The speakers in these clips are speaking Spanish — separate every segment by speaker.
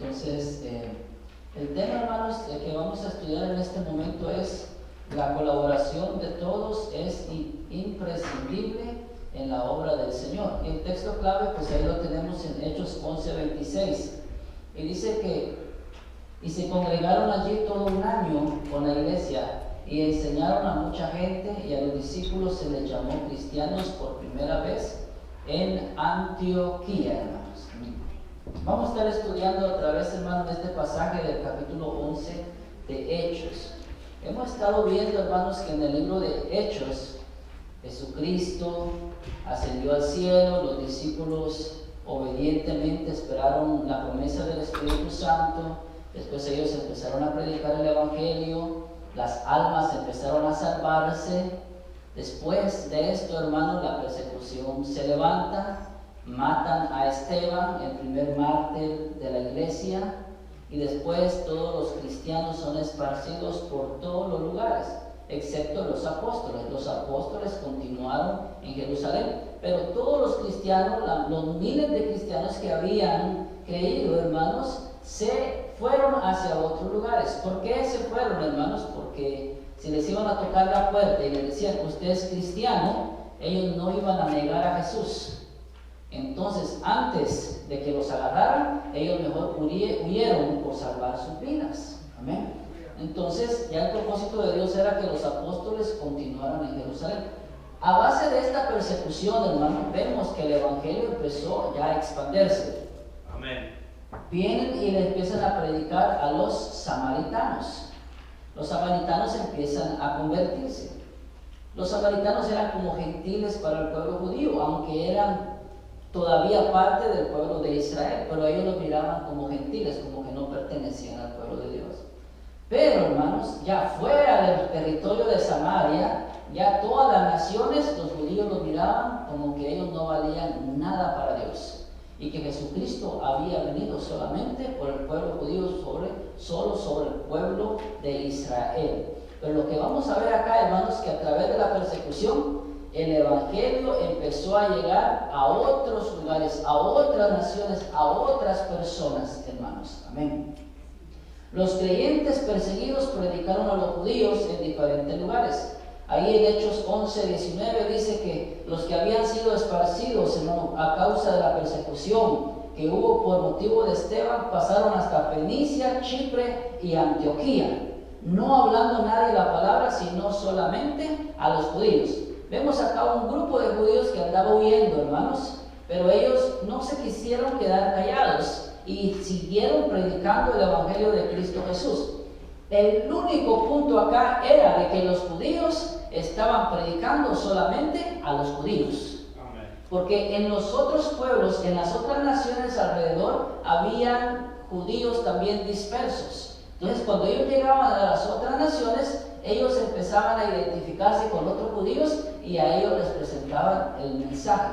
Speaker 1: Entonces, el tema, hermanos, que vamos a estudiar en este momento es la colaboración de todos es imprescindible en la obra del Señor. Y el texto clave, pues ahí lo tenemos en Hechos 11:26. Y dice que, y se congregaron allí todo un año con la iglesia y enseñaron a mucha gente, y a los discípulos se les llamó cristianos por primera vez en Antioquía, hermanos. Vamos a estar estudiando otra vez, hermanos, este pasaje del capítulo 11 de Hechos. Hemos estado viendo, hermanos, que en el libro de Hechos, Jesucristo ascendió al cielo, los discípulos obedientemente esperaron la promesa del Espíritu Santo, después ellos empezaron a predicar el Evangelio, las almas empezaron a salvarse. Después de esto, hermanos, la persecución se levanta, matan a Esteban, el primer mártir de la iglesia, y después todos los cristianos son esparcidos por todos los lugares, excepto los apóstoles. Los apóstoles continuaron en Jerusalén, pero todos los cristianos, los miles de cristianos que habían creído, hermanos, se fueron hacia otros lugares. ¿Por qué se fueron, hermanos? Porque si les iban a tocar la puerta y les decían, usted es cristiano, ellos no iban a negar a Jesús. Entonces, antes de que los agarraran, ellos mejor huyeron por salvar sus vidas. Amén. Entonces, ya el propósito de Dios era que los apóstoles continuaran en Jerusalén. A base de esta persecución, hermanos, vemos que el Evangelio empezó ya a expandirse.
Speaker 2: Amén.
Speaker 1: Vienen y le empiezan a predicar a los samaritanos. Los samaritanos empiezan a convertirse. Los samaritanos eran como gentiles para el pueblo judío, aunque eran todavía parte del pueblo de Israel, pero ellos los miraban como gentiles, como que no pertenecían al pueblo de Dios. Pero, hermanos, ya fuera del territorio de Samaria, ya todas las naciones, los judíos los miraban como que ellos no valían nada para Dios, y que Jesucristo había venido solamente por el pueblo judío, solo sobre el pueblo de Israel. Pero lo que vamos a ver acá, hermanos, que a través de la persecución, el Evangelio empezó a llegar a otros lugares, a otras naciones, a otras personas, hermanos. Amén. Los creyentes perseguidos predicaron a los judíos en diferentes lugares. Ahí en Hechos 11:19 dice que los que habían sido esparcidos, hermano, a causa de la persecución que hubo por motivo de Esteban, pasaron hasta Fenicia, Chipre y Antioquía, no hablando nadie la palabra, sino solamente a los judíos. Vemos acá un grupo de judíos que andaba huyendo, hermanos, pero ellos no se quisieron quedar callados y siguieron predicando el Evangelio de Cristo Jesús. El único punto acá era de que los judíos estaban predicando solamente a los judíos.
Speaker 2: Amén.
Speaker 1: Porque en los otros pueblos, en las otras naciones alrededor, habían judíos también dispersos. Entonces, cuando ellos llegaban a las otras naciones, ellos empezaban a identificarse con otros judíos y a ellos les presentaban el mensaje.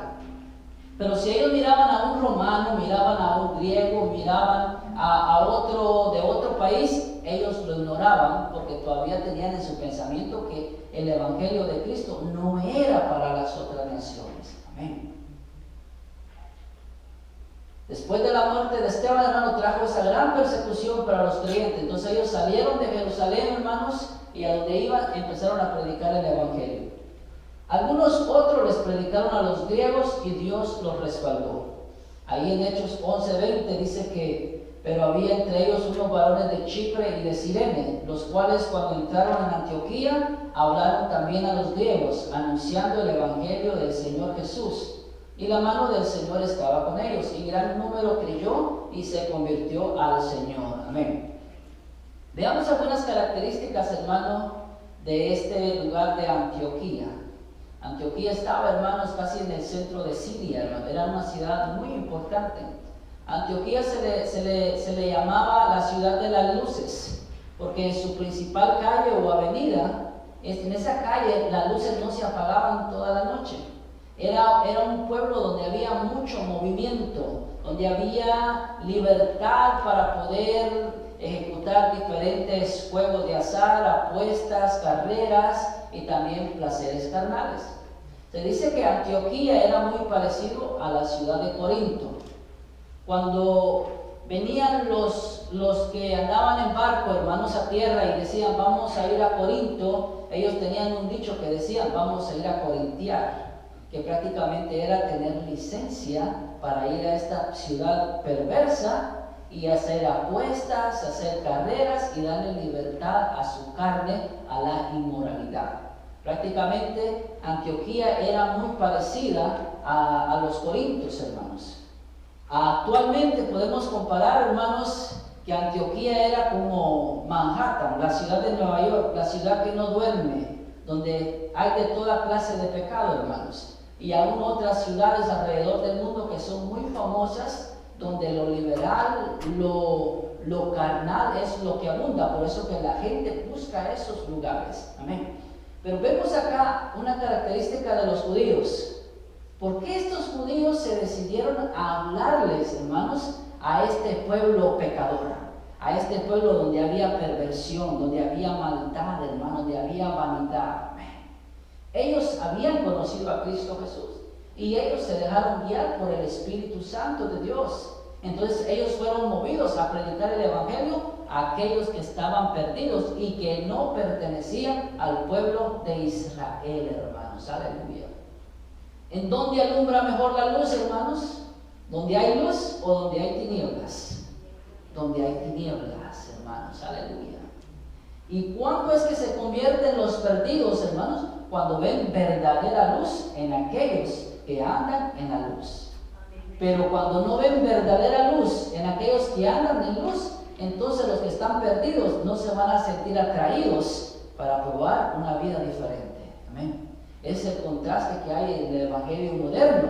Speaker 1: Pero si ellos miraban a un romano, miraban a un griego, miraban a otro de otro país, ellos lo ignoraban porque todavía tenían en su pensamiento que el Evangelio de Cristo no era para las otras naciones. Amén. Después de la muerte de Esteban, hermano, trajo esa gran persecución para los creyentes. Entonces ellos salieron de Jerusalén, hermanos, y a donde iban empezaron a predicar el Evangelio. Algunos otros les predicaron a los griegos y Dios los respaldó. Ahí en Hechos 11:20 dice que, pero había entre ellos unos varones de Chipre y de Cirene, los cuales cuando entraron en Antioquía hablaron también a los griegos, anunciando el Evangelio del Señor Jesús. Y la mano del Señor estaba con ellos, y gran número creyó y se convirtió al Señor. Amén. Veamos algunas características, hermano, de este lugar de Antioquía. Antioquía estaba, hermanos, casi en el centro de Siria, hermano. Era una ciudad muy importante. Antioquía se le llamaba la ciudad de las luces, porque en su principal calle o avenida, en esa calle las luces no se apagaban toda la noche. Era un pueblo donde había mucho movimiento, donde había libertad para poder ejecutar diferentes juegos de azar, apuestas, carreras y también placeres carnales. Se dice que Antioquía era muy parecido a la ciudad de Corinto. Cuando venían los que andaban en barco, hermanos, a tierra y decían, vamos a ir a Corinto, ellos tenían un dicho que decían, vamos a ir a corintiar, que prácticamente era tener licencia para ir a esta ciudad perversa y hacer apuestas, hacer carreras y darle libertad a su carne, a la inmoralidad. Prácticamente Antioquía era muy parecida a los Corintios, hermanos. Actualmente podemos comparar, hermanos, que Antioquía era como Manhattan, la ciudad de Nueva York, la ciudad que no duerme, donde hay de toda clase de pecado, hermanos. Y aún otras ciudades alrededor del mundo que son muy famosas, donde lo liberal, lo carnal es lo que abunda. Por eso que la gente busca esos lugares. Amén. Pero vemos acá una característica de los judíos. ¿Por qué estos judíos se decidieron a hablarles, hermanos, a este pueblo pecador? A este pueblo donde había perversión, donde había maldad, hermanos, donde había vanidad. Ellos habían conocido a Cristo Jesús y ellos se dejaron guiar por el Espíritu Santo de Dios. Entonces ellos fueron movidos a predicar el Evangelio a aquellos que estaban perdidos y que no pertenecían al pueblo de Israel, hermanos. Aleluya. ¿En dónde alumbra mejor la luz, hermanos? ¿Donde hay luz o donde hay tinieblas? Donde hay tinieblas, hermanos. Aleluya. ¿Y cuándo es que se convierten los perdidos, hermanos? Cuando ven verdadera luz en aquellos que andan en la luz. Pero cuando no ven verdadera luz en aquellos que andan en luz, entonces los que están perdidos no se van a sentir atraídos para probar una vida diferente. Amén. Es el contraste que hay en el evangelio moderno.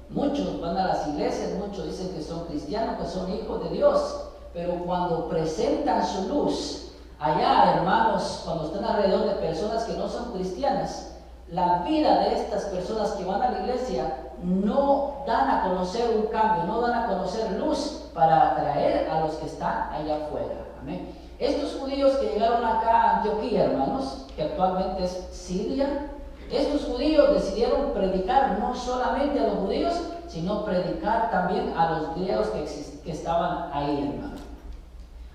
Speaker 1: Muchos van a las iglesias, muchos dicen que son cristianos, que son hijos de Dios, pero cuando presentan su luz allá, hermanos, cuando están alrededor de personas que no son cristianas, la vida de estas personas que van a la iglesia no dan a conocer un cambio, no dan a conocer luz para atraer a los que están allá afuera. Amén. Estos judíos que llegaron acá a Antioquía, hermanos, que actualmente es Siria, estos judíos decidieron predicar no solamente a los judíos, sino predicar también a los griegos que estaban ahí, hermanos.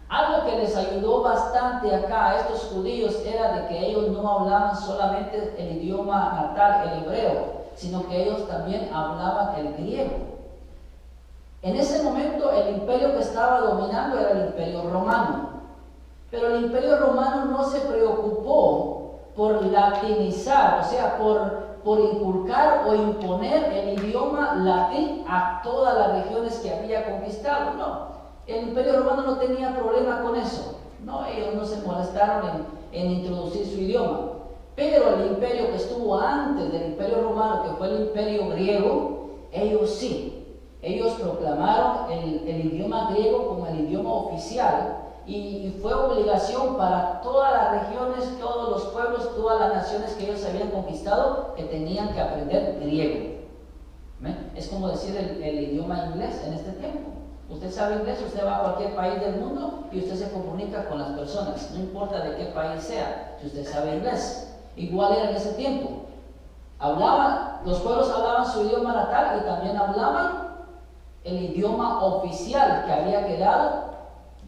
Speaker 1: Algo que les ayudó bastante acá a estos judíos era de que ellos no hablaban solamente el idioma natal, el hebreo, sino que ellos también hablaban el griego. En ese momento el imperio que estaba dominando era el imperio romano, pero el imperio romano no se preocupó por latinizar, o sea, por inculcar o imponer el idioma latín a todas las regiones que había conquistado. No, el imperio romano no tenía problema con eso. No, ellos no se molestaron en introducir su idioma. Pero el imperio que estuvo antes del imperio romano, que fue el imperio griego, ellos sí. Ellos proclamaron el idioma griego como el idioma oficial. Y fue obligación para todas las regiones, todos los pueblos, todas las naciones que ellos habían conquistado, que tenían que aprender griego. ¿Ven? Es como decir el idioma inglés en este tiempo. Usted sabe inglés, usted va a cualquier país del mundo y usted se comunica con las personas, no importa de qué país sea, si usted sabe inglés. Igual era en ese tiempo. Los pueblos hablaban su idioma natal y también hablaban el idioma oficial que había quedado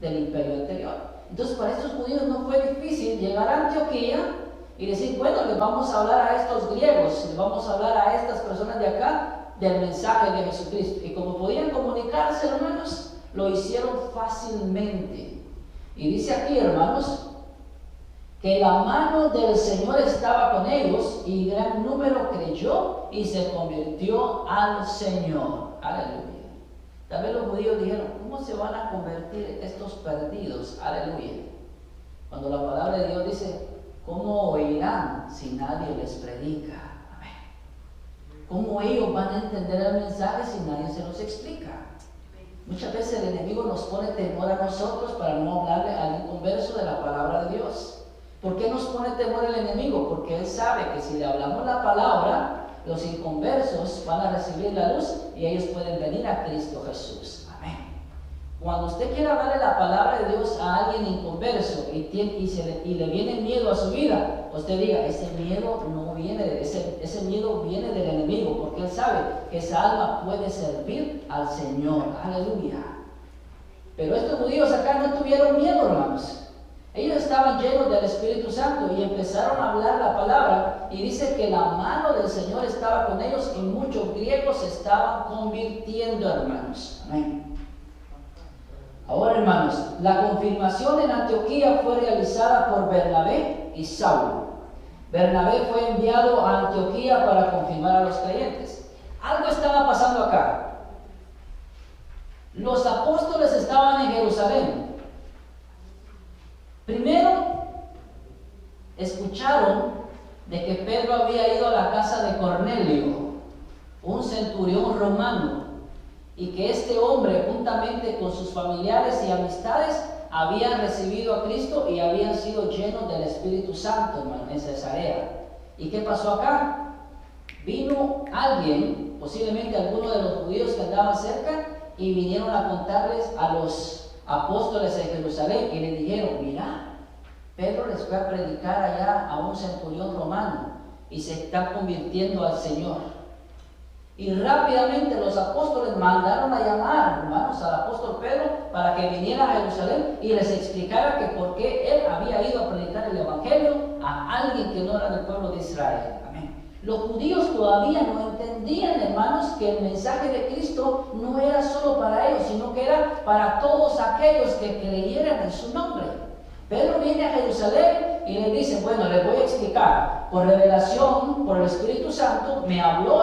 Speaker 1: del imperio anterior. Entonces para estos judíos no fue difícil llegar a Antioquía y decir, bueno, les vamos a hablar a estos griegos, les vamos a hablar a estas personas de acá del mensaje de Jesucristo. Y como podían comunicarse, hermanos, lo hicieron fácilmente. Y dice aquí, hermanos, que la mano del Señor estaba con ellos y gran número creyó y se convirtió al Señor. Aleluya. Tal vez los judíos dijeron, ¿cómo se van a convertir estos perdidos? Aleluya. Cuando la palabra de Dios dice, ¿cómo oirán si nadie les predica? Amén. ¿Cómo ellos van a entender el mensaje si nadie se los explica? Muchas veces el enemigo nos pone temor a nosotros para no hablarle al inconverso de la palabra de Dios. ¿Por qué nos pone temor el enemigo? Porque él sabe que si le hablamos la palabra, los inconversos van a recibir la luz y ellos pueden venir a Cristo Jesús. Amén. Cuando usted quiera darle la palabra de Dios a alguien inconverso y le viene miedo a su vida, usted diga, ese miedo no viene, ese miedo viene del enemigo, porque él sabe que esa alma puede servir al Señor. Aleluya. Pero estos judíos acá no tuvieron miedo, hermanos. Ellos estaban llenos del Espíritu Santo y empezaron a hablar la palabra, y dice que la mano del Señor estaba con ellos y muchos griegos se estaban convirtiendo, hermanos. Amén. Ahora, hermanos, la confirmación en Antioquía fue realizada por Bernabé y Saulo. Bernabé fue enviado a Antioquía para confirmar a los creyentes. Algo estaba pasando acá. Los apóstoles estaban en Jerusalén. Primero, escucharon de que Pedro había ido a la casa de Cornelio, un centurión romano, y que este hombre, juntamente con sus familiares y amistades, habían recibido a Cristo y habían sido llenos del Espíritu Santo, hermano, en Cesarea. ¿Y qué pasó acá? Vino alguien, posiblemente alguno de los judíos que andaban cerca, y vinieron a contarles a los apóstoles en Jerusalén y les dijeron: mira, Pedro les fue a predicar allá a un centurión romano y se está convirtiendo al Señor. Y rápidamente los apóstoles mandaron a llamar, hermanos, al apóstol Pedro para que viniera a Jerusalén y les explicara que por qué él había ido a predicar el Evangelio a alguien que no era del pueblo de Israel. Amén. Los judíos todavía no entendían, hermanos, que el mensaje de Cristo no era solo para ellos, sino que era para todos aquellos que creyeran en su nombre. Pedro viene a Jerusalén y le dice: bueno, les voy a explicar. Por revelación, por el Espíritu Santo, me habló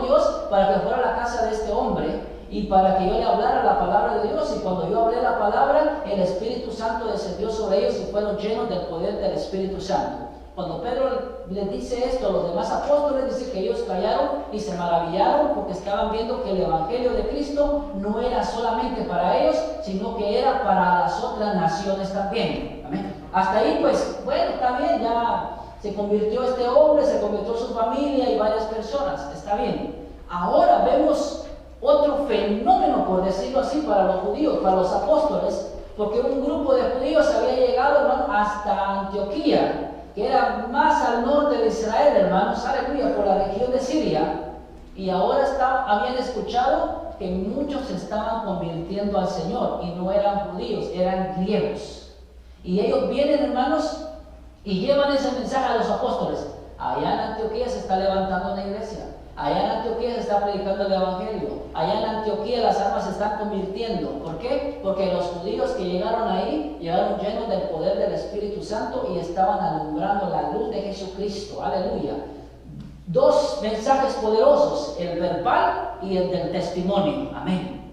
Speaker 1: Dios para que fuera a la casa de este hombre y para que yo le hablara la palabra de Dios. Y cuando yo hablé la palabra, el Espíritu Santo descendió sobre ellos y fueron llenos del poder del Espíritu Santo. Cuando Pedro les dice esto a los demás apóstoles, dice que ellos callaron y se maravillaron porque estaban viendo que el Evangelio de Cristo no era solamente para ellos, sino que era para las otras naciones también. Amén. Hasta ahí, pues, bueno, está bien, ya se convirtió este hombre, se convirtió su familia y varias personas, está bien. Ahora vemos otro fenómeno, por decirlo así, para los judíos, para los apóstoles, porque un grupo de judíos había llegado, hermano, hasta Antioquía, que era más al norte de Israel, hermanos, aleluya, por la región de Siria, y ahora habían escuchado que muchos se estaban convirtiendo al Señor, y no eran judíos, eran griegos. Y ellos vienen, hermanos, y llevan ese mensaje a los apóstoles. Allá en Antioquía se está levantando una iglesia. Allá en Antioquía se está predicando el Evangelio. Allá en Antioquía las almas se están convirtiendo. ¿Por qué? Porque los judíos que llegaron ahí, llegaron llenos del poder del Espíritu Santo y estaban alumbrando la luz de Jesucristo. Aleluya. Dos mensajes poderosos, el verbal y el del testimonio. Amén.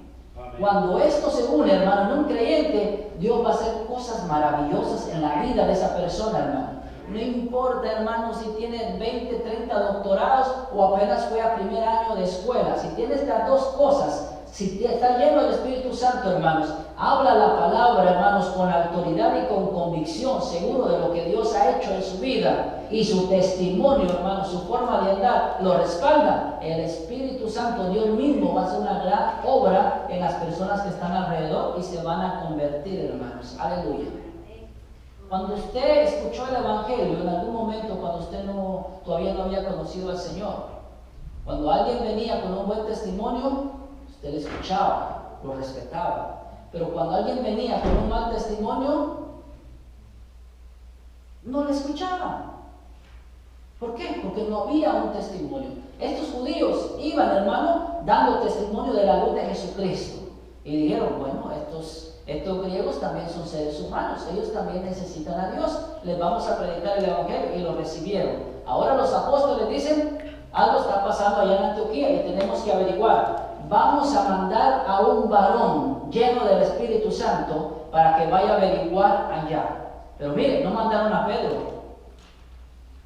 Speaker 1: Cuando esto se une, hermano, en un creyente, Dios va a hacer cosas maravillosas en la vida de esa persona, hermano. No importa, hermano, si tiene 20, 30 doctorados o apenas fue a primer año de escuela. Si tiene estas dos cosas, si está lleno del Espíritu Santo, hermanos, habla la palabra, hermanos, con autoridad y con convicción, seguro de lo que Dios ha hecho en su vida, y su testimonio, hermanos, su forma de andar, lo respalda. El Espíritu Santo, Dios mismo, va a hacer una gran obra en las personas que están alrededor y se van a convertir, hermanos. Aleluya. Cuando usted escuchó el Evangelio, en algún momento, cuando usted todavía no había conocido al Señor, cuando alguien venía con un buen testimonio, usted le escuchaba, lo respetaba. Pero cuando alguien venía con un mal testimonio, no le escuchaba. ¿Por qué? Porque no había un testimonio. Estos judíos iban, hermano, dando testimonio de la luz de Jesucristo. Y dijeron: bueno, estos griegos también son seres humanos, ellos también necesitan a Dios, les vamos a predicar el Evangelio, y lo recibieron. Ahora los apóstoles dicen: algo está pasando allá en Antioquía y tenemos que averiguar. Vamos a mandar a un varón lleno del Espíritu Santo para que vaya a averiguar allá. Pero miren, no mandaron a Pedro.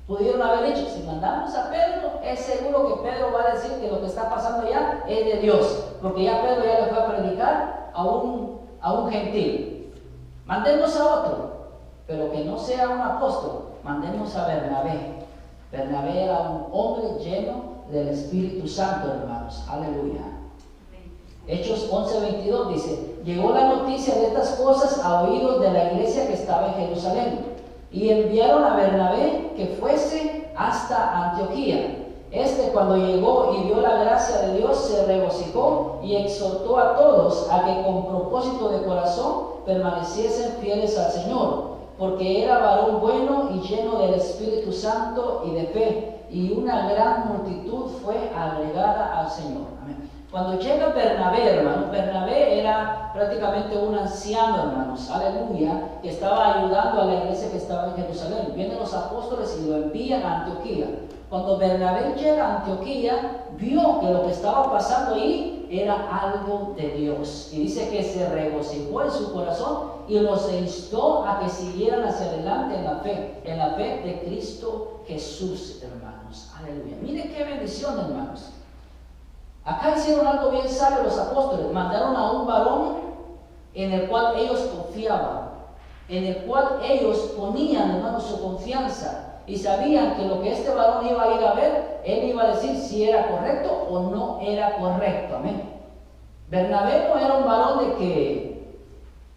Speaker 1: Pudieron haber dicho: si mandamos a Pedro, es seguro que Pedro va a decir que lo que está pasando allá es de Dios, porque ya Pedro ya le fue a predicar a un gentil. Mandemos a otro, pero que no sea un apóstol. Mandemos a Bernabé. Bernabé era un hombre lleno del Espíritu Santo, hermanos. Aleluya. Hechos 11:22 dice: llegó la noticia de estas cosas a oídos de la iglesia que estaba en Jerusalén, y enviaron a Bernabé que fuese hasta Antioquía. cuando llegó y vio la gracia de Dios, se regocijó y exhortó a todos a que con propósito de corazón permaneciesen fieles al Señor, porque era varón bueno y lleno del Espíritu Santo y de fe, y una gran multitud fue agregada al Señor. Amén. Cuando llega Bernabé, hermano, Bernabé era prácticamente un anciano, hermanos, aleluya, que estaba ayudando a la iglesia que estaba en Jerusalén. Vienen los apóstoles y lo envían a Antioquía. Cuando Bernabé llega a Antioquía, vio que lo que estaba pasando ahí era algo de Dios. Y dice que se regocijó en su corazón y los instó a que siguieran hacia adelante en la fe de Cristo Jesús, hermanos. Aleluya. Mire qué bendición, hermanos. Acá hicieron algo bien sabio los apóstoles. Mandaron a un varón en el cual ellos confiaban, en el cual ellos ponían, hermanos, su confianza. Y sabían que lo que este varón iba a ir a ver, él iba a decir si era correcto o no era correcto. Amén. Bernabé no era un varón de que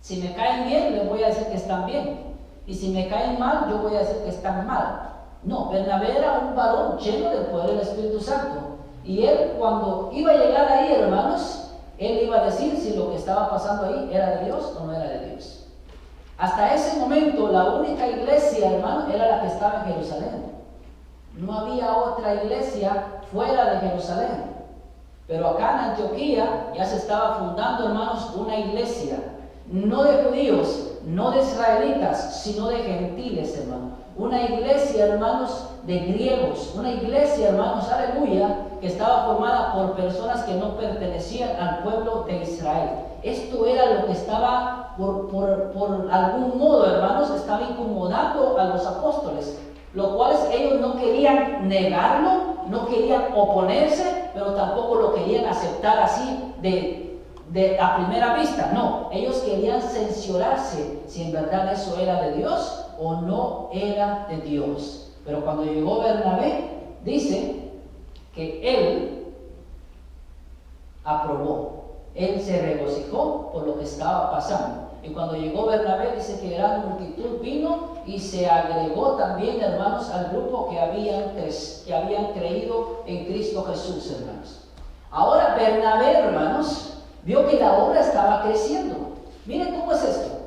Speaker 1: si me caen bien, les voy a decir que están bien. Y si me caen mal, yo voy a decir que están mal. No, Bernabé era un varón lleno del poder del Espíritu Santo. Y él, cuando iba a llegar ahí, hermanos, él iba a decir si lo que estaba pasando ahí era de Dios o no era de Dios. Hasta ese momento, la única iglesia, hermano, era la que estaba en Jerusalén. No había otra iglesia fuera de Jerusalén. Pero acá en Antioquía ya se estaba fundando, hermanos, una iglesia, no de judíos, no de israelitas, sino de gentiles, hermanos. Una iglesia, hermanos, de griegos. Una iglesia, hermanos, aleluya, que estaba formada por personas que no pertenecían al pueblo de Israel. Esto era lo que estaba, por algún modo, hermanos, estaba incomodando a los apóstoles, lo cual ellos no querían negarlo, no querían oponerse, pero tampoco lo querían aceptar así de a primera vista. No, ellos querían censurarse si en verdad eso era de Dios o no era de Dios. Pero cuando llegó Bernabé, dice que él aprobó. Él se regocijó por lo que estaba pasando. Y cuando llegó Bernabé, dice que gran multitud vino y se agregó también, hermanos, al grupo que habían creído en Cristo Jesús, hermanos. Ahora Bernabé, hermanos, vio que la obra estaba creciendo. Miren cómo es esto.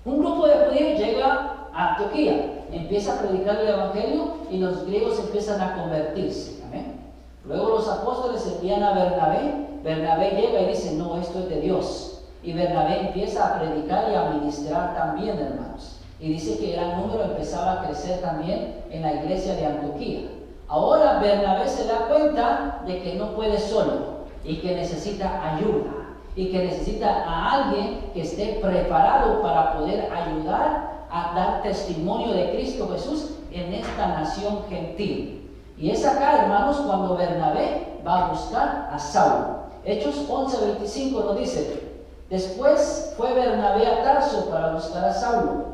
Speaker 1: Un grupo de judíos llega a Antioquía, empieza a predicar el evangelio y los griegos empiezan a convertirse. Amén. Luego los apóstoles envían a Bernabé. Bernabé llega y dice, no, esto es de Dios. Y Bernabé empieza a predicar y a ministrar también, hermanos. Y dice que el gran número empezaba a crecer también en la iglesia de Antioquía. Ahora Bernabé se da cuenta de que no puede solo y que necesita ayuda. Y que necesita a alguien que esté preparado para poder ayudar a dar testimonio de Cristo Jesús en esta nación gentil. Y es acá, hermanos, cuando Bernabé va a buscar a Saulo. Hechos 11:25 nos dice: después fue Bernabé a Tarso para buscar a Saulo,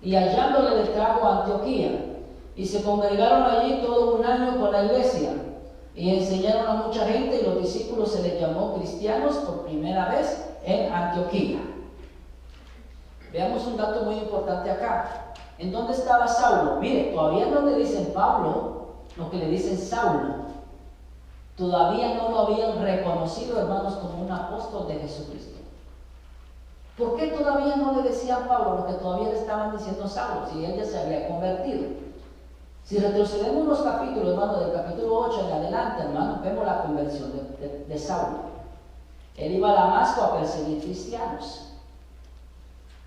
Speaker 1: y hallándole le trajo a Antioquía, y se congregaron allí todo un año con la iglesia, y enseñaron a mucha gente, y los discípulos se les llamó cristianos por primera vez en Antioquía. Veamos un dato muy importante acá. ¿En dónde estaba Saulo? Mire, todavía no le dicen Pablo, lo que le dicen Saulo. Todavía no lo habían reconocido, hermanos, como un apóstol de Jesucristo. ¿Por qué todavía no le decían Pablo lo que todavía le estaban diciendo Saulo, si él ya se había convertido? Si retrocedemos los capítulos, hermano, del capítulo 8 en adelante, hermano, vemos la conversión de Saulo. Él iba a Damasco a perseguir cristianos.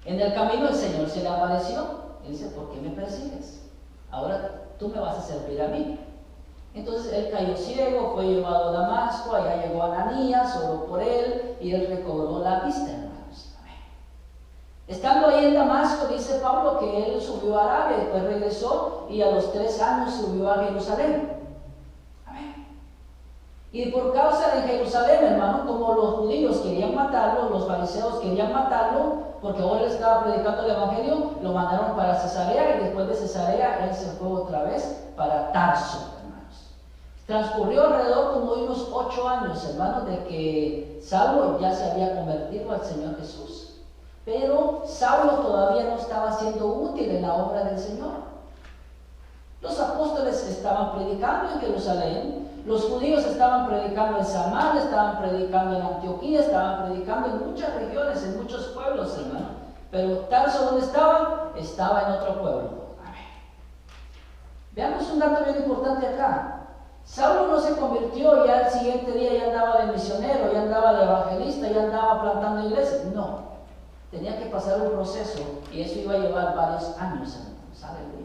Speaker 1: En el camino el Señor se le apareció y dice: ¿por qué me persigues? Ahora tú me vas a servir a mí. Entonces él cayó ciego, fue llevado a Damasco, allá llegó Ananías, oró por él y él recobró la vista, hermanos. Amén. Estando ahí en Damasco, dice Pablo que él subió a Arabia, después regresó y a los 3 años subió a Jerusalén. Amén. Y por causa de Jerusalén, hermano, como los judíos querían matarlo, los fariseos querían matarlo, porque ahora él estaba predicando el evangelio, lo mandaron para Cesarea, y después de Cesarea él se fue otra vez para Tarso. Transcurrió alrededor como de unos 8 años, hermanos, de que Saulo ya se había convertido al Señor Jesús. Pero Saulo todavía no estaba siendo útil en la obra del Señor. Los apóstoles estaban predicando en Jerusalén, los judíos estaban predicando en Samaria, estaban predicando en Antioquía, estaban predicando en muchas regiones, en muchos pueblos, hermano. Pero Tarso, ¿dónde estaba? Estaba en otro pueblo. Amén. Veamos un dato bien importante acá. Saulo no se convirtió y al siguiente día ya andaba de misionero, ya andaba de evangelista, ya andaba plantando iglesias. No, tenía que pasar un proceso y eso iba a llevar varios años, hermanos. Aleluya.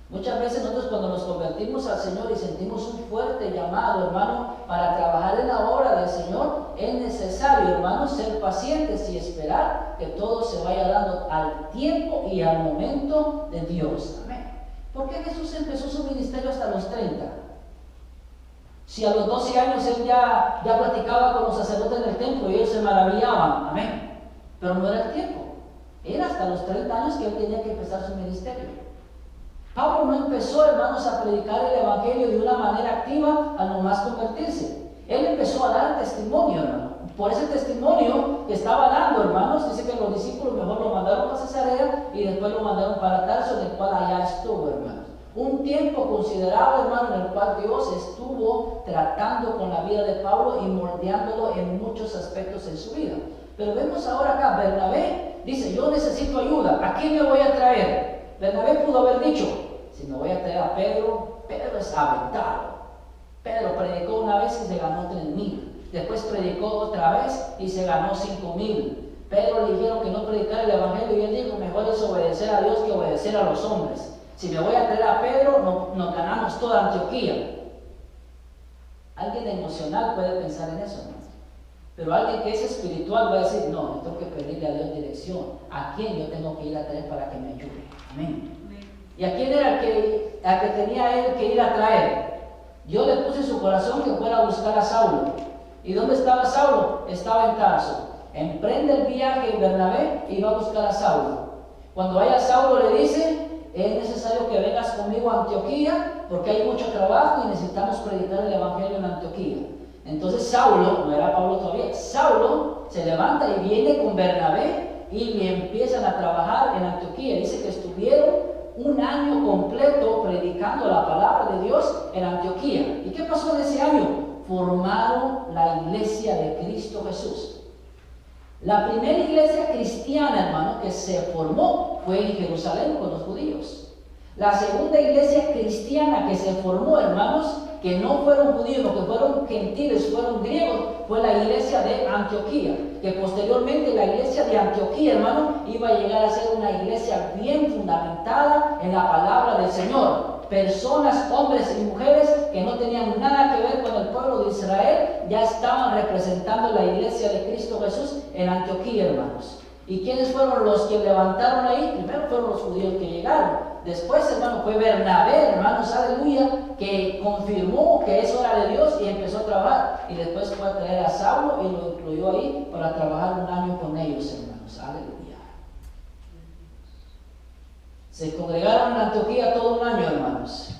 Speaker 1: Muchas veces nosotros cuando nos convertimos al Señor y sentimos un fuerte llamado, hermano, para trabajar en la obra del Señor, es necesario, hermano, ser pacientes y esperar que todo se vaya dando al tiempo y al momento de Dios. Amén. ¿Por qué Jesús empezó su ministerio hasta los 30? Si a los 12 años él ya platicaba con los sacerdotes del templo y ellos se maravillaban, amén. Pero no era el tiempo. Era hasta los 30 años que él tenía que empezar su ministerio. Pablo no empezó, hermanos, a predicar el evangelio de una manera activa al nomás convertirse. Él empezó a dar testimonio, hermano. Por ese testimonio que estaba dando, hermanos, dice que los discípulos mejor lo mandaron a Cesarea y después lo mandaron para Tarso, en el cual allá estuvo, hermanos. Un tiempo considerable, hermano, en el cual Dios estuvo tratando con la vida de Pablo y moldeándolo en muchos aspectos en su vida. Pero vemos ahora acá, Bernabé dice, yo necesito ayuda, ¿a quién me voy a traer? Bernabé pudo haber dicho, si me voy a traer a Pedro, Pedro es aventado. Pedro predicó una vez y se ganó 3,000. Después predicó otra vez y se ganó 5,000. Pedro le dijeron que no predicara el evangelio y él dijo, mejor es obedecer a Dios que obedecer a los hombres. Si me voy a traer a Pedro, nos ganamos toda Antioquía. Alguien emocional puede pensar en eso, ¿no? Pero alguien que es espiritual va a decir, no, yo tengo que pedirle a Dios dirección. ¿A quién yo tengo que ir a traer para que me ayude? Amén. ¿Y a quién era el que tenía él que ir a traer? Dios le puso en su corazón que fuera a buscar a Saulo. ¿Y dónde estaba Saulo? Estaba en Tarso. Emprende el viaje en Bernabé y va a buscar a Saulo. Cuando vaya Saulo le dice, es necesario que vengas conmigo a Antioquía porque hay mucho trabajo y necesitamos predicar el evangelio en Antioquía. Entonces Saulo, no era Pablo todavía, Saulo se levanta y viene con Bernabé y empiezan a trabajar en Antioquía. Dice que estuvieron un año completo predicando la palabra de Dios en Antioquía. ¿Y qué pasó en ese año? Formaron la iglesia de Cristo Jesús. La primera iglesia cristiana, hermano, que se formó fue en Jerusalén con los judíos. La segunda iglesia cristiana que se formó, hermanos, que no fueron judíos, no que fueron gentiles, fueron griegos, fue la iglesia de Antioquía, que posteriormente la iglesia de Antioquía, hermano, iba a llegar a ser una iglesia bien fundamentada en la palabra del Señor. Personas, hombres y mujeres que no tenían nada que ver con el pueblo de Israel, ya estaban representando la iglesia de Cristo Jesús en Antioquía, hermanos. ¿Y quiénes fueron los que levantaron ahí? Primero fueron los judíos que llegaron. Después, hermano, fue Bernabé, hermanos, aleluya, que confirmó que eso era de Dios y empezó a trabajar. Y después fue a traer a Saulo y lo incluyó ahí para trabajar un año con ellos, hermanos, aleluya. Se congregaron en Antioquía todo un año, hermanos.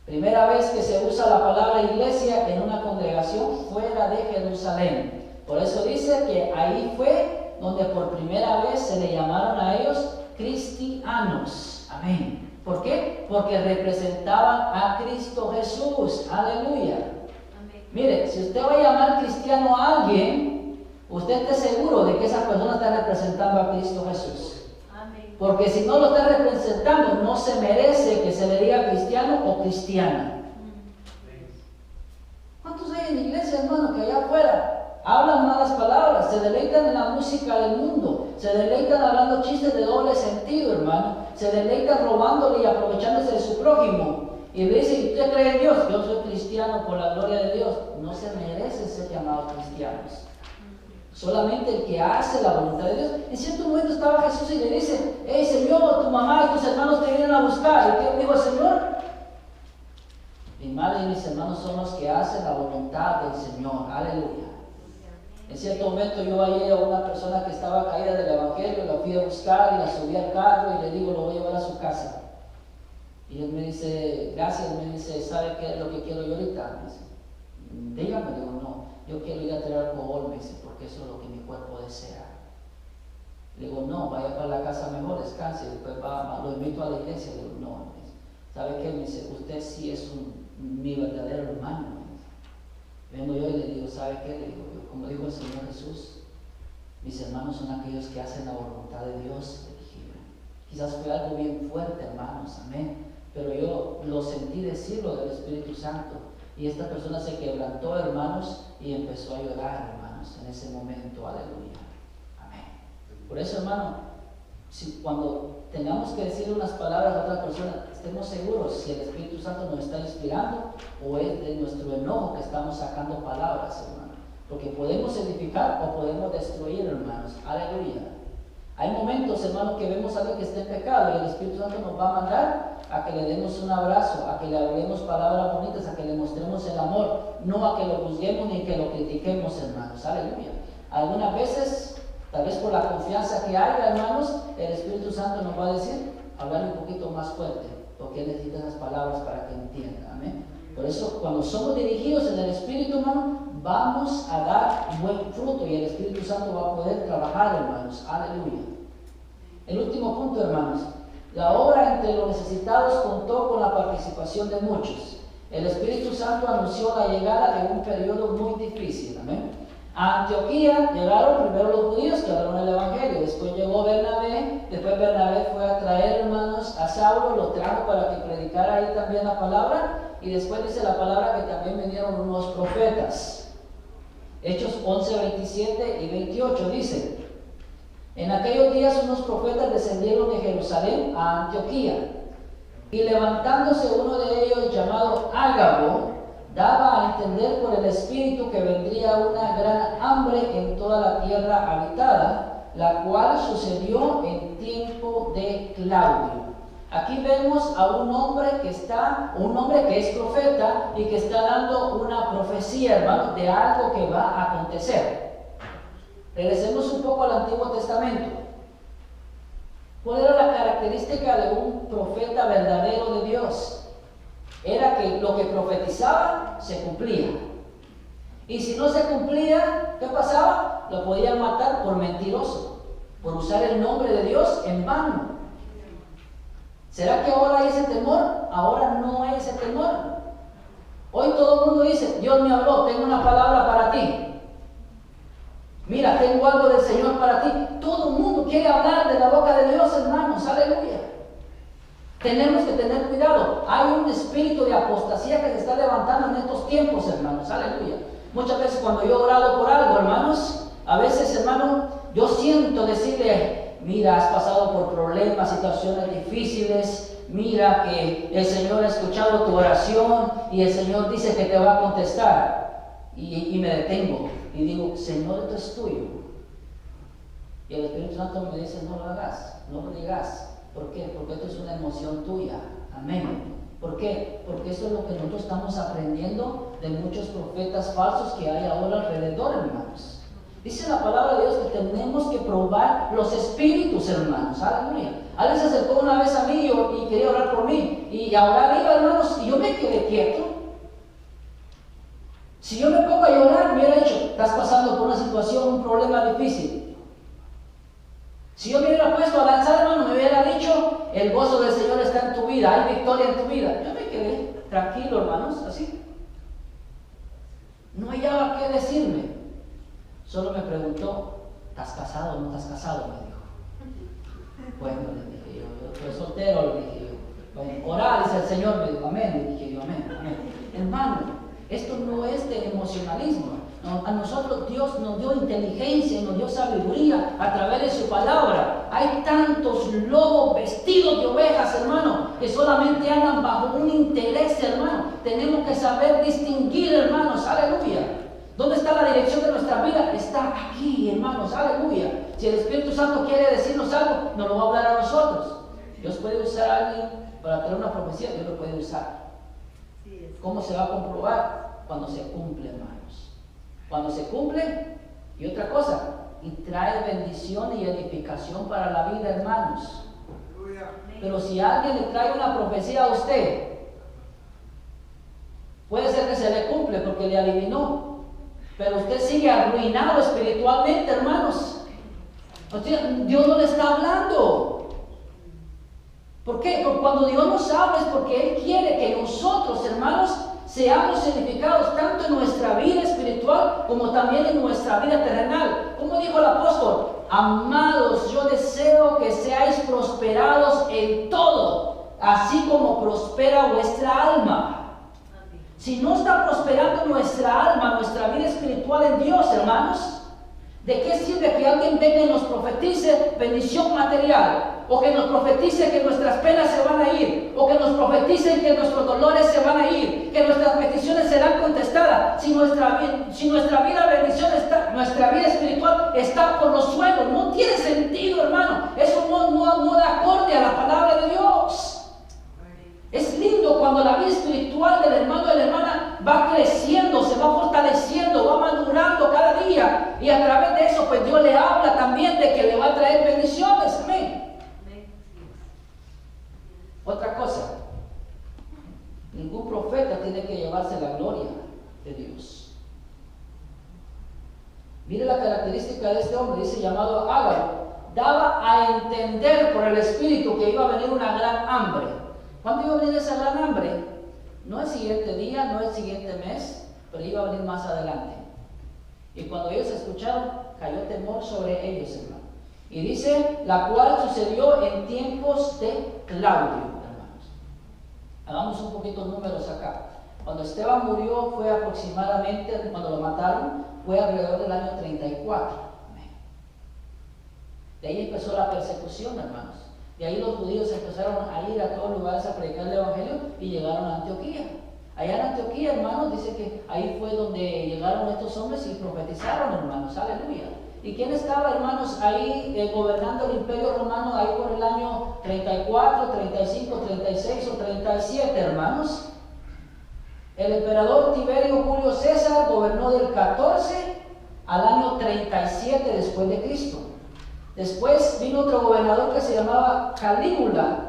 Speaker 1: Primera vez que se usa la palabra iglesia en una congregación fuera de Jerusalén. Por eso dice que ahí fue donde por primera vez se le llamaron a ellos cristianos. Amén. ¿Por qué? Porque representaban a Cristo Jesús. Aleluya. Amén. Mire, si usted va a llamar cristiano a alguien, usted esté seguro de que esa persona está representando a Cristo Jesús. Amén. Porque si no lo está representando, no se merece que se le diga cristiano o cristiana. ¿Cuántos hay en la iglesia, hermano, que allá afuera hablan malas palabras, se deleitan en la música del mundo, se deleitan hablando chistes de doble sentido, hermano, se deleitan robándole y aprovechándose de su prójimo? Y le dicen, ¿usted cree en Dios? Yo soy cristiano por la gloria de Dios. No se merecen ser llamados cristianos. Solamente el que hace la voluntad de Dios. En cierto momento estaba Jesús y le dice, hey Señor, tu mamá y tus hermanos te vienen a buscar. ¿Y qué dijo el Señor? Mi madre y mis hermanos son los que hacen la voluntad del Señor. Aleluya. En cierto momento yo hallé a una persona que estaba caída del evangelio, la fui a buscar y la subí al carro y le digo, lo voy a llevar a su casa. Y él me dice, gracias, me dice, ¿sabe qué es lo que quiero yo ahorita? Me dice, dígame, le digo, no, yo quiero ir a traer alcohol, me dice, porque eso es lo que mi cuerpo desea. Le digo, no, vaya para la casa mejor, descanse, y después lo invito a la iglesia. Le digo, no, me dice, ¿sabe qué? Me dice, usted sí es mi verdadero hermano. Vengo yo y le digo, ¿sabe qué? Le digo yo, como dijo el Señor Jesús, mis hermanos son aquellos que hacen la voluntad de Dios. Le dije yo. Quizás fue algo bien fuerte, hermanos, amén. Pero yo lo sentí decirlo del Espíritu Santo. Y esta persona se quebrantó, hermanos, y empezó a llorar, hermanos, en ese momento. Aleluya. Amén. Por eso, hermano, si cuando tengamos que decir unas palabras a otra persona, estemos seguros si el Espíritu Santo nos está inspirando o es de nuestro enojo que estamos sacando palabras, hermano. Porque podemos edificar o podemos destruir, hermanos. Aleluya. Hay momentos, hermanos, que vemos a alguien que está en pecado y el Espíritu Santo nos va a mandar a que le demos un abrazo, a que le hablemos palabras bonitas, a que le mostremos el amor, no a que lo juzguemos ni que lo critiquemos, hermanos. Aleluya. Algunas veces, tal vez por la confianza que haya, hermanos, el Espíritu Santo nos va a decir, hablar un poquito más fuerte, porque necesita esas palabras para que entienda. Amén. Por eso, cuando somos dirigidos en el Espíritu, hermano, vamos a dar buen fruto y el Espíritu Santo va a poder trabajar, hermanos. Aleluya. El último punto, hermanos. La obra entre los necesitados contó con la participación de muchos. El Espíritu Santo anunció la llegada de un periodo muy difícil. Amén. A Antioquía llegaron primero los judíos que hablaron el Evangelio, después llegó Bernabé, después Bernabé fue a traer, hermanos, a Saulo, lo trajo para que predicara ahí también la palabra, y después dice la palabra que también vinieron unos profetas. Hechos 11, 27 y 28 dice, en aquellos días unos profetas descendieron de Jerusalén a Antioquía, y levantándose uno de ellos llamado Ágabo, daba a entender por el Espíritu que vendría una gran hambre en toda la tierra habitada, la cual sucedió en tiempo de Claudio. Aquí vemos a un hombre que es profeta y que está dando una profecía, hermano, de algo que va a acontecer. Regresemos un poco al Antiguo Testamento. ¿Cuál era la característica de un profeta verdadero de Dios? Era que lo que profetizaba se cumplía. Y si no se cumplía, ¿qué pasaba? Lo podían matar por mentiroso, por usar el nombre de Dios en vano. ¿Será que ahora hay ese temor? Ahora no hay ese temor. Hoy todo el mundo dice, Dios me habló, tengo una palabra para ti. Mira, tengo algo del Señor para ti. Todo el mundo quiere hablar de la boca de Dios, hermanos. Aleluya. Tenemos que tener cuidado. Hay un espíritu de apostasía que se está levantando en estos tiempos, hermanos. Aleluya. Muchas veces cuando yo he orado por algo, hermanos, a veces, hermano, yo siento decirle, mira, has pasado por problemas, situaciones difíciles, mira que el Señor ha escuchado tu oración y el Señor dice que te va a contestar. Y me detengo y digo, Señor, esto es tuyo. Y el Espíritu Santo me dice, no lo hagas, no lo digas. ¿Por qué? Porque esto es una emoción tuya. Amén. ¿Por qué? Porque eso es lo que nosotros estamos aprendiendo de muchos profetas falsos que hay ahora alrededor, hermanos. Dice la palabra de Dios que tenemos que probar los espíritus, hermanos. Aleluya. Alguien se acercó una vez a mí y quería orar por mí. Y a orar iba, hermanos, y yo me quedé quieto. Si yo me pongo a llorar, me hubiera dicho, estás pasando por una situación, un problema difícil. Si yo me hubiera puesto a lanzar, hermano, me hubiera dicho, el gozo del Señor está en tu vida, hay victoria en tu vida. Yo me quedé tranquilo, hermanos, así. No hallaba qué decirme. Solo me preguntó, ¿estás casado o no estás casado? Me dijo. Bueno, le dije yo soy soltero, le dije yo. Bueno, orar, dice el Señor, me dijo, amén. Le dije yo, amén, amén. Hermano, esto no es de emocionalismo. A nosotros Dios nos dio inteligencia y nos dio sabiduría a través de su palabra. Hay tantos lobos vestidos de ovejas, hermano, que solamente andan bajo un interés, hermano. Tenemos que saber distinguir, hermanos, aleluya. ¿Dónde está la dirección de nuestra vida? Está aquí, hermanos, aleluya. Si el Espíritu Santo quiere decirnos algo, nos lo va a hablar a nosotros. Dios puede usar a alguien para traer una profecía, Dios lo puede usar. ¿Cómo se va a comprobar? Cuando se cumple, hermanos. Cuando se cumple, y otra cosa, y trae bendición y edificación para la vida, hermanos. Pero si alguien le trae una profecía a usted, puede ser que se le cumple porque le adivinó, pero usted sigue arruinado espiritualmente, hermanos. Dios no le está hablando. ¿Por qué? Porque cuando Dios nos habla es porque Él quiere que nosotros, hermanos, seamos edificados tanto en nuestra vida espiritual como también en nuestra vida terrenal. Como dijo el apóstol, amados, yo deseo que seáis prosperados en todo, así como prospera vuestra alma. Si no está prosperando nuestra alma, nuestra vida espiritual en Dios, hermanos, ¿de qué sirve que alguien venga y nos profetice bendición material? O que nos profetice que nuestras penas se van a ir, o que nos profeticen que nuestros dolores se van a ir, que nuestras peticiones serán contestadas. Si nuestra vida bendición está, nuestra vida espiritual está por los suelos, no tiene sentido, hermano. Eso no da acorde a la palabra de Dios. Es lindo cuando la vida espiritual del hermano y de la hermana va creciendo, se va fortaleciendo, va madurando cada día, y a través de eso pues Dios le habla también de que le va a traer bendiciones. Amén. Otra cosa, ningún profeta tiene que llevarse la gloria de Dios. Mire la característica de este hombre, dice llamado Ágabo, daba a entender por el Espíritu que iba a venir una gran hambre. ¿Cuándo iba a venir esa gran hambre? No el siguiente día, no el siguiente mes, pero iba a venir más adelante. Y cuando ellos escucharon, cayó temor sobre ellos, hermano. Y dice, la cual sucedió en tiempos de Claudio. Hagamos un poquito números acá. Cuando Esteban murió fue aproximadamente, cuando lo mataron, fue alrededor del año 34. De ahí empezó la persecución, hermanos. De ahí los judíos empezaron a ir a todos lugares a predicar el Evangelio y llegaron a Antioquía. Allá en Antioquía, hermanos, dice que ahí fue donde llegaron estos hombres y profetizaron, hermanos. Aleluya. ¿Y quién estaba, hermanos, ahí gobernando el Imperio Romano ahí por el año 34, 35, 36 o 37, hermanos? El emperador Tiberio Julio César gobernó del 14 al año 37 después de Cristo. Después vino otro gobernador que se llamaba Calígula,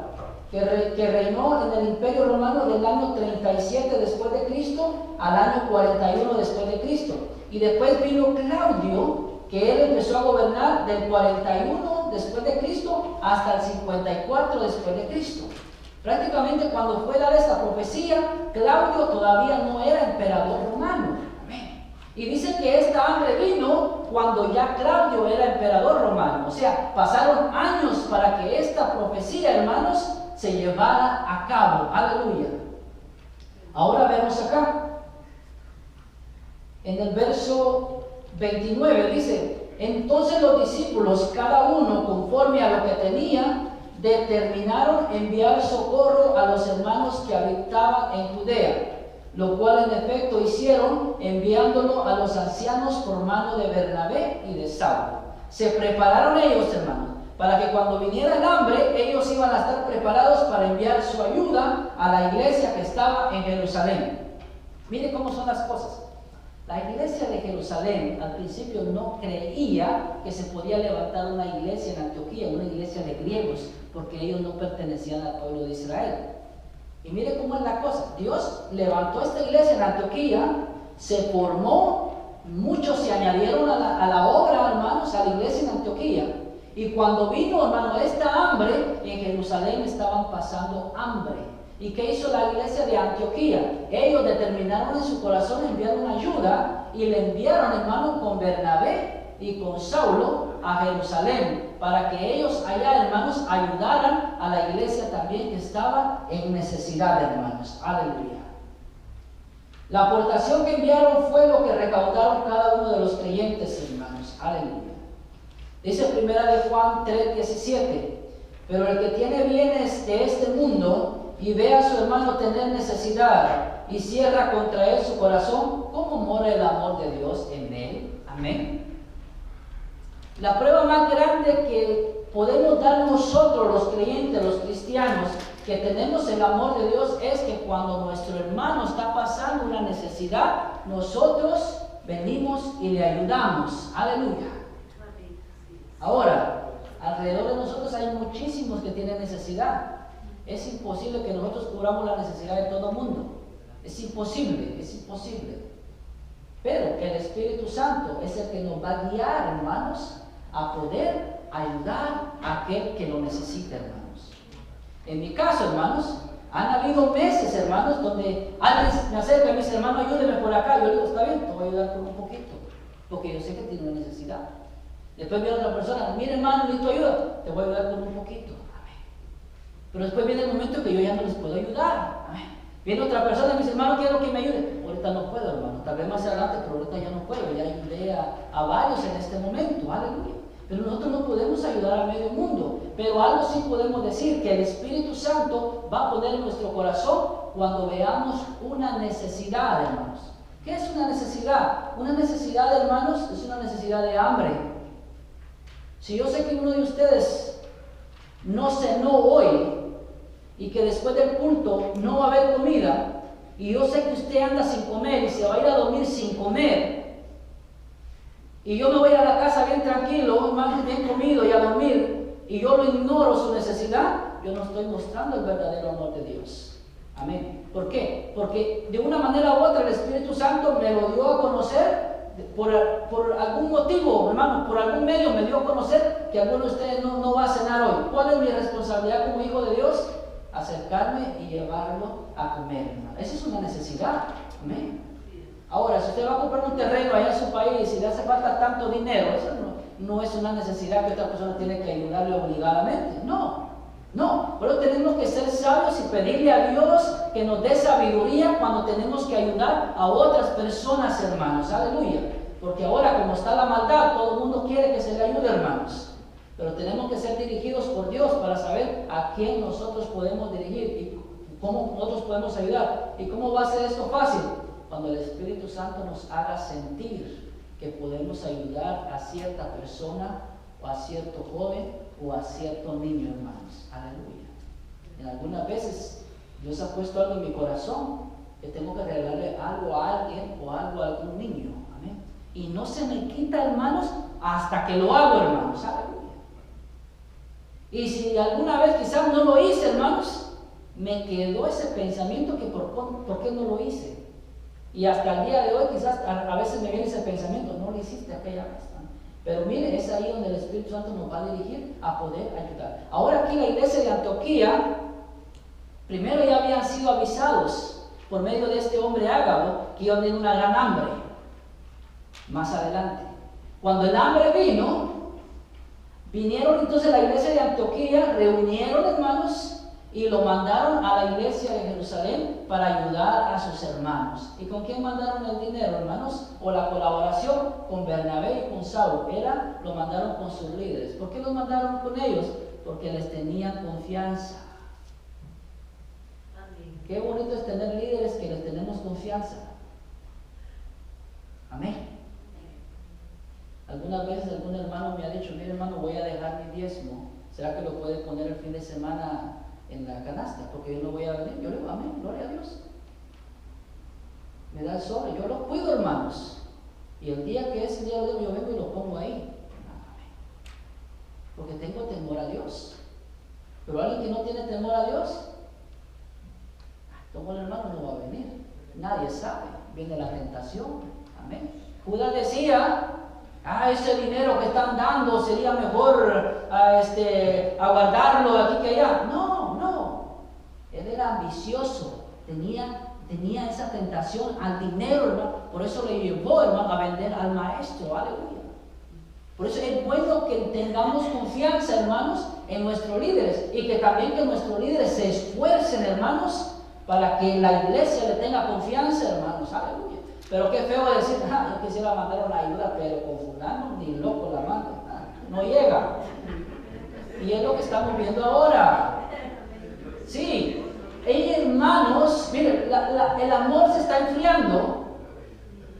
Speaker 1: que reinó en el Imperio Romano del año 37 después de Cristo al año 41 después de Cristo. Y después vino Claudio, que él empezó a gobernar del 41 después de Cristo hasta el 54 después de Cristo. Prácticamente cuando fue dada esta profecía, Claudio todavía no era emperador romano. Amén. Y dice que esta hambre vino cuando ya Claudio era emperador romano. O sea, pasaron años para que esta profecía, hermanos, se llevara a cabo. Aleluya. Ahora vemos acá, en el verso 29 dice, entonces los discípulos, cada uno conforme a lo que tenía, determinaron enviar socorro a los hermanos que habitaban en Judea, lo cual en efecto hicieron, enviándolo a los ancianos por mano de Bernabé y de Saulo. Se prepararon ellos, hermanos, para que cuando viniera el hambre, ellos iban a estar preparados para enviar su ayuda a la iglesia que estaba en Jerusalén. Mire cómo son las cosas. La iglesia de Jerusalén al principio no creía que se podía levantar una iglesia en Antioquía, una iglesia de griegos, porque ellos no pertenecían al pueblo de Israel. Y mire cómo es la cosa. Dios levantó esta iglesia en Antioquía, se formó, muchos se añadieron a la obra, hermanos, a la iglesia en Antioquía. Y cuando vino, hermano, esta hambre, en Jerusalén estaban pasando hambre. ¿Y qué hizo la iglesia de Antioquía? Ellos determinaron en su corazón enviar una ayuda y le enviaron, hermano, con Bernabé y con Saulo a Jerusalén, para que ellos allá, hermanos, ayudaran a la iglesia también que estaba en necesidad, hermanos. Aleluya. La aportación que enviaron fue lo que recaudaron cada uno de los creyentes, hermanos. Aleluya. Dice 1 de Juan 3:17, pero el que tiene bienes de este mundo y ve a su hermano tener necesidad y cierra contra él su corazón, ¿cómo mora el amor de Dios en él? Amén. La prueba más grande que podemos dar nosotros los creyentes, los cristianos, que tenemos el amor de Dios, es que cuando nuestro hermano está pasando una necesidad, nosotros venimos y le ayudamos. Aleluya. Ahora, alrededor de nosotros hay muchísimos que tienen necesidad. Es imposible que nosotros cubramos la necesidad de todo el mundo. Es imposible, es imposible. Pero el Espíritu Santo es el que nos va a guiar, hermanos, a poder ayudar a aquel que lo necesita, hermanos. En mi caso, hermanos, han habido meses, hermanos, donde alguien me acerca y me dice, hermano, ayúdeme por acá. Yo le digo, está bien, te voy a ayudar por un poquito, porque yo sé que tiene una necesidad. Después viene otra persona, mire hermano, necesito ayuda, te voy a ayudar por un poquito. Amén. Pero después viene el momento que yo ya no les puedo ayudar. Amén. Viene otra persona y me dice, hermano, quiero que me ayude. Ahorita no puedo, hermano, tal vez más adelante, pero ahorita ya no puedo. Ya ayudé a varios en este momento, aleluya. Pero nosotros no podemos ayudar a medio mundo. Pero algo sí podemos decir, que el Espíritu Santo va a poner en nuestro corazón cuando veamos una necesidad, hermanos. ¿Qué es una necesidad? Una necesidad, hermanos, es una necesidad de hambre. Si yo sé que uno de ustedes no cenó hoy y que después del culto no va a haber comida, y yo sé que usted anda sin comer y se va a ir a dormir sin comer, y yo me voy a la casa bien tranquilo, bien comido y a dormir, y yo lo ignoro su necesidad, yo no estoy mostrando el verdadero amor de Dios. Amén. ¿Por qué? Porque de una manera u otra el Espíritu Santo me lo dio a conocer, por algún motivo, hermano, por algún medio me dio a conocer que alguno de ustedes no va a cenar hoy. ¿Cuál es mi responsabilidad como hijo de Dios? Acercarme y llevarlo a comer, hermano. Esa es una necesidad. Amén. Ahora, si usted va a comprar un terreno allá en su país y le hace falta tanto dinero, eso no es una necesidad que otra persona tiene que ayudarle obligadamente. No, pero tenemos que ser sabios y pedirle a Dios que nos dé sabiduría cuando tenemos que ayudar a otras personas, hermanos. Aleluya. Porque ahora, como está la maldad, todo el mundo quiere que se le ayude, hermanos. Pero tenemos que ser dirigidos por Dios para saber a quién nosotros podemos dirigir y cómo nosotros podemos ayudar. ¿Y cómo va a ser esto fácil? Cuando el Espíritu Santo nos haga sentir que podemos ayudar a cierta persona o a cierto joven o a cierto niño, hermanos. Aleluya. En algunas veces Dios ha puesto algo en mi corazón que tengo que regalarle algo a alguien o algo a algún niño. Amén. Y no se me quita, hermanos, hasta que lo hago, hermanos. Aleluya. Y si alguna vez quizás no lo hice, hermanos, me quedó ese pensamiento que por qué no lo hice. Y hasta el día de hoy quizás a veces me viene ese pensamiento, no lo hiciste aquella vez. Pero mire, es ahí donde el Espíritu Santo nos va a dirigir a poder ayudar. Ahora aquí la iglesia de Antioquía, primero ya habían sido avisados por medio de este hombre Ágabo que iba a venir una gran hambre. Más adelante. Cuando el hambre vinieron entonces la iglesia de Antioquía, reunieron hermanos y lo mandaron a la iglesia de Jerusalén para ayudar a sus hermanos. ¿Y con quién mandaron el dinero, hermanos? O la colaboración con Bernabé y con Saulo. Lo mandaron con sus líderes. ¿Por qué los mandaron con ellos? Porque les tenían confianza. Amén. Qué bonito es tener líderes que les tenemos confianza. Amén. Algunas veces algún hermano me ha dicho, mire hermano, voy a dejar mi diezmo. ¿Será que lo puede poner el fin de semana en la canasta? Porque yo no voy a venir. Yo le digo, amén, gloria a Dios. Me da el sobre, yo lo cuido, hermanos. Y el día que es el día de hoy, yo vengo y lo pongo ahí. Amén. Porque tengo temor a Dios. Pero alguien que no tiene temor a Dios, como el hermano no va a venir. Nadie sabe. Viene la tentación. Amén. Judas decía, ese dinero que están dando sería mejor guardarlo aquí que allá. No. Él era ambicioso, tenía esa tentación al dinero, hermano. Por eso le llevó, hermano, a vender al maestro. Aleluya. Por eso es bueno que tengamos confianza, hermanos, en nuestros líderes y que también que nuestros líderes se esfuercen, hermanos, para que la iglesia le tenga confianza, hermanos. Aleluya. Pero qué feo decir, yo quisiera mandar una ayuda, pero con fulano ni loco la manda. No llega. Y es lo que estamos viendo ahora. Sí, hermanos, miren, el amor se está enfriando.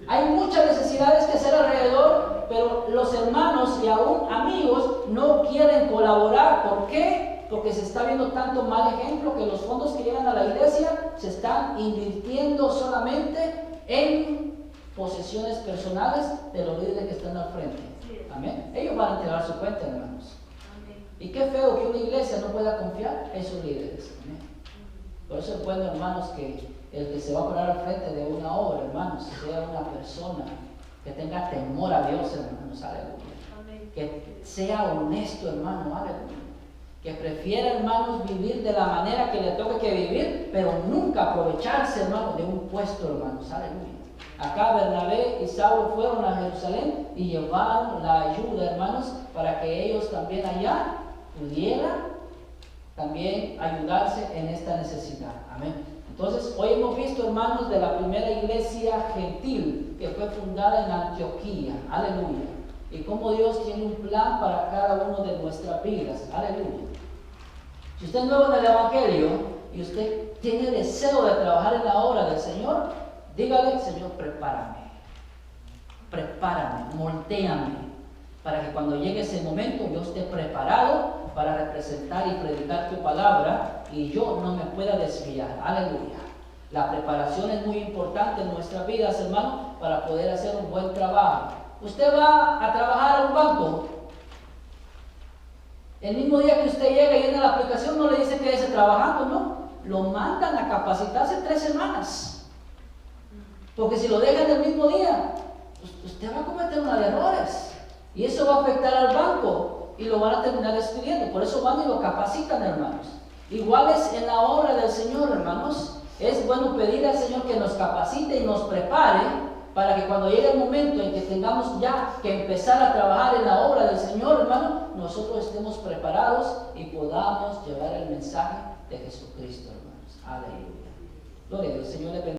Speaker 1: Hay muchas necesidades que hacer alrededor, pero los hermanos y aún amigos no quieren colaborar. ¿Por qué? Porque se está viendo tanto mal ejemplo que los fondos que llegan a la iglesia se están invirtiendo solamente en posesiones personales de los líderes que están al frente. Amén. Ellos van a entregar su cuenta, hermanos. Y qué feo que una iglesia no pueda confiar en sus líderes. Amén. Por eso es bueno, hermanos, que el que se va a poner al frente de una obra, hermanos, sea una persona que tenga temor a Dios, hermanos. Aleluya. Amén. Que sea honesto, hermano. Aleluya. que prefiera, hermanos, vivir de la manera que le toque que vivir, pero nunca aprovecharse, hermanos, de un puesto, hermanos. Aleluya. Acá Bernabé y Saulo fueron a Jerusalén y llevaron la ayuda, hermanos, para que ellos también allá pudieran también ayudarse en esta necesidad. Amén. Entonces, hoy hemos visto, hermanos, de la primera iglesia gentil que fue fundada en Antioquía. Aleluya. Y cómo Dios tiene un plan para cada uno de nuestras vidas. Aleluya. Si usted es nuevo en el Evangelio y usted tiene deseo de trabajar en la obra del Señor, dígale: Señor, prepárame, moltéame, para que cuando llegue ese momento yo esté preparado para representar y predicar tu palabra y yo no me pueda desviar. Aleluya. La preparación es muy importante en nuestras vidas, hermano, para poder hacer un buen trabajo. Usted va a trabajar a un banco. El mismo día que usted llega y llena la aplicación, no le dice que esté trabajando, no. Lo mandan a capacitarse 3 semanas. Porque si lo dejan el mismo día, usted va a cometer unos errores. Y eso va a afectar al banco y lo van a terminar despidiendo. Por eso van y lo capacitan, hermanos. Igual es en la obra del Señor, hermanos. Es bueno pedir al Señor que nos capacite y nos prepare para que cuando llegue el momento en que tengamos ya que empezar a trabajar en la obra del Señor, hermano, nosotros estemos preparados y podamos llevar el mensaje de Jesucristo, hermanos. Aleluya. Gloria a Dios. Señor le bendiga.